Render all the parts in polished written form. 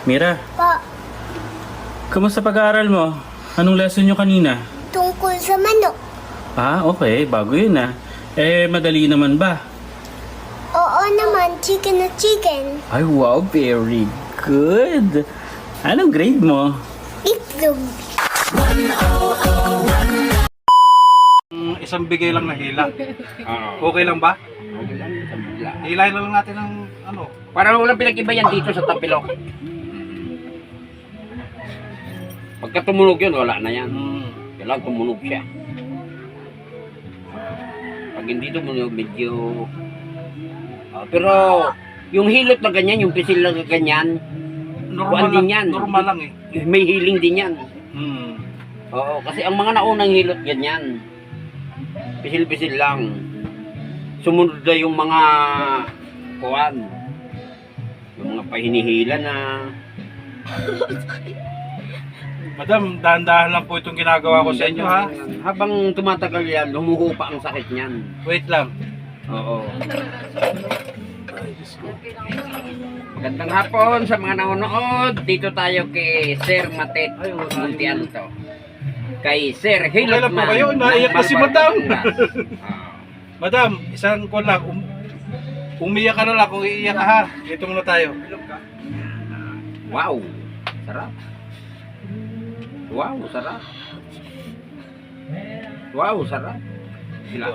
Mira, Po, kamusta pag-aaral mo? Anong lesson nyo kanina? tungkol sa manok. Ah, okay. Bago yun ah. Madali naman ba? Oo naman, chicken na chicken. Ay, wow. Very good. Anong grade mo? Itlog. Isang bigay lang na hila. Okay lang ba? Hilahin na lang natin ng ano. Parang walang pinag-iba yan dito sa tapilok. Pagka tumunog yun, wala na yan. Kailangan tumunog siya. Pag hindi tumunog, medyo... pero yung hilot na ganyan, yung pisil na ganyan, Normal din lang, yan. normal lang eh. May healing din yan. Hmm. Oo, kasi ang mga naunang hilot ganyan. Pisil-pisil lang. Sumunod na yung mga kuwan. Yung mga pahinihila na. Madam, dahan-dahan lang po itong ginagawa ko sa inyo ha. Habang tumatagal yan, humuhupa ang sakit niyan. Wait lang. Oo. Magandang hapon sa mga nanonood. Dito tayo kay Sir Matet Muntianto. Kay Sir Okay lang po Hilotman. kayo, naiyak na si Madam. Ah. Madam, isang ko lang. Umiyak ka na lang kung iiyak ka ha. Dito muna tayo. Wow. Sarap. Wow, sarap. Wow, sarap. Sila.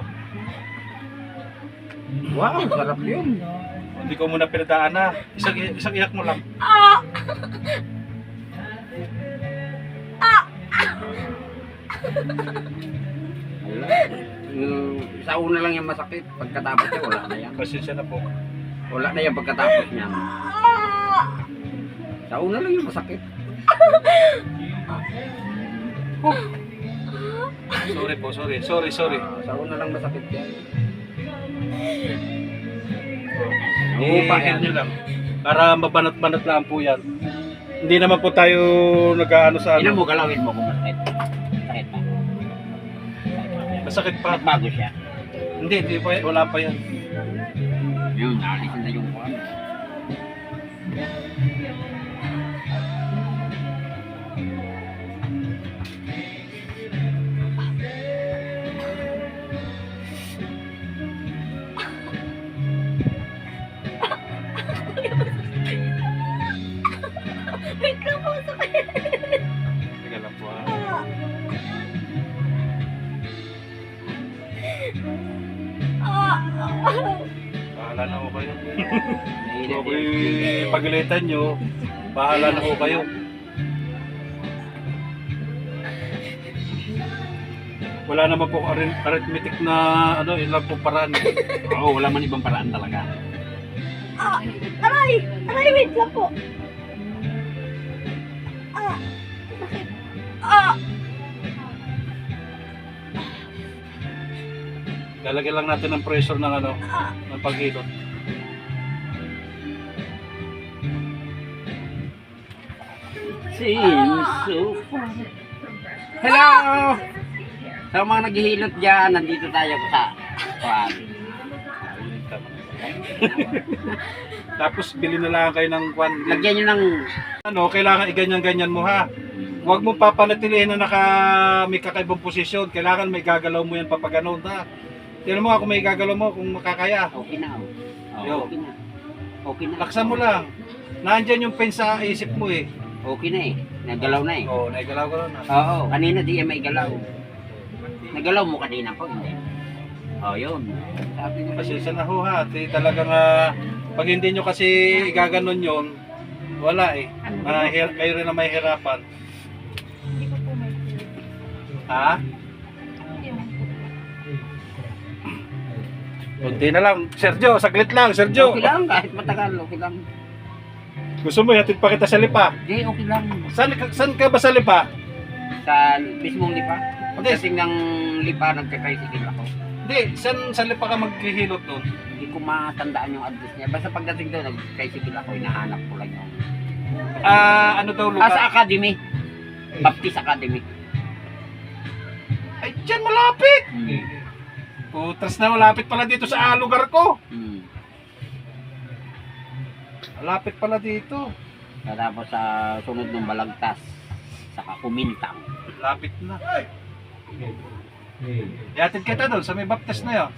Wow, sarap yun. Hindi ko muna pinadaan na. Isang iyak mo lang. Wala. Sa una lang yung masakit. Pagkatapos niya, wala na yan. Pasensya na po. Wala na yan pagkatapos niyan. Sa una lang yung masakit. Sorry po, sorry. Sorry. Sa una lang masakit yan. I-heal nyo lang. Para mabanat-banat lang po yan. Hindi naman po tayo nag-ano sa Ina ano. mo, galawin mo kung masakit. Masakit pa. Masakit pa. Bago siya. Hindi pa, wala pa yan. Yun, naalisin na yung kuwan. Teka lang po ha. Bahala na ho kayo. Kung ako'y pagalitan nyo, bahala na ho kayo. Wala naman po arithmetic na ano, ilang po paraan. Oo, wala man ibang paraan talaga. Aray, wait lang po. Lalagyan lang natin ng pressure ng ano, ng paghilot. Hello! Sa mga naghihilot dyan, nandito tayo sa kuwan. Tapos bili na lang kayo ng kwan. Lagyan nyo ng... Ano, kailangan iganyan-ganyan mo ha. Huwag mo papanatilihin na may kakaibang posisyon. Kailangan may gagalaw mo yan papaganon ha. Tignan mo kung may gagalaw mo kung makakaya. Okay na, oh. Yo. Okay na. Okay na. Laksan mo lang. Nandyan yung pen sa isip mo eh. Okay na eh. Nagalaw na eh. Oo, naigalaw-galaw na. Oo, kanina di yan may galaw. Nagalaw mo kanina po, hindi. Oh, yun. Sabi nyo Pasensya na ho ha. Talagang pag hindi nyo kasi gaganon yun, wala eh. Kayo rin na may hirapan. Ha? Kunti na lang. Sergio, saglit lang. Sergio. Okay lang, kahit matagal, okay lang. Gusto mo, hatid pa kita sa lipa. Hindi, okay lang. Saan ka ba sa lipa? Sa mismong lipa. Pagdating ng lipa, nagka-tricycle ako. Hindi, saan lipa ka maghihilot doon? Hindi ko matandaan yung address niya. Basta pagdating doon, nag-tricycle ako, hinahanap ko lang yung... Ano daw Sa lugar? Academy. Baptist Academy. Ay, dyan malapit! Putras na, malapit pala dito sa lugar ko. Hmm. Malapit pala dito. Tapos sa sunod ng Balagtas, saka Kumintang. Lapit na. Yatid kita doon sa may baptist na yun.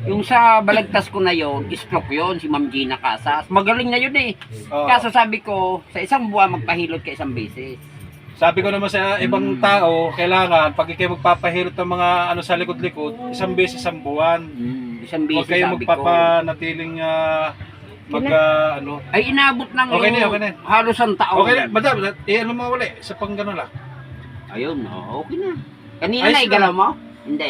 Yung sa Balagtas ko na yon, stroke yon, si Ma'am Gina Casas. Magaling na yun eh. Oo. Kaso sabi ko, sa isang buwan magpahilot ka isang beses. Sabi ko naman sa ibang tao, kailangan pag ikaw magpapahirot ng mga ano sa likod-likod, isang beses isang buwan. Isang Huwag beses kayo sabi ko. magpapanatiling ano. Ay inabot ng Okay na, okay na. halos ang taon. Okay na, madam, ano mo uli sa pang gano'n lang. Ayun, okay na. Kanina Ayos na na. igalaw mo? Hindi.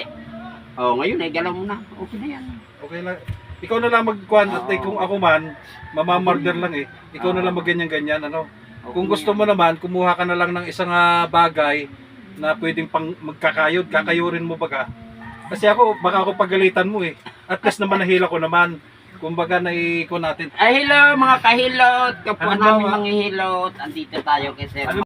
Ngayon igalaw mo na. Okay na yan. Okay lang. Ikaw na lang magkuhan at Oo. kung ako man, mamamorder lang eh. Ikaw na lang magganyan-ganyan, ano. Okay Kung na gusto yan. mo naman, kumuha ka na lang ng isang bagay na pwedeng pang magkakayod, kakayurin mo baga. Kasi ako, baka ako pagalitan mo eh. At least naman nahila ko naman. Kumbaga naiko natin. Ay hello mga kahilot. Kapwa Ano ba, namin ma? mga hilot. Andito tayo kay Sir. Ano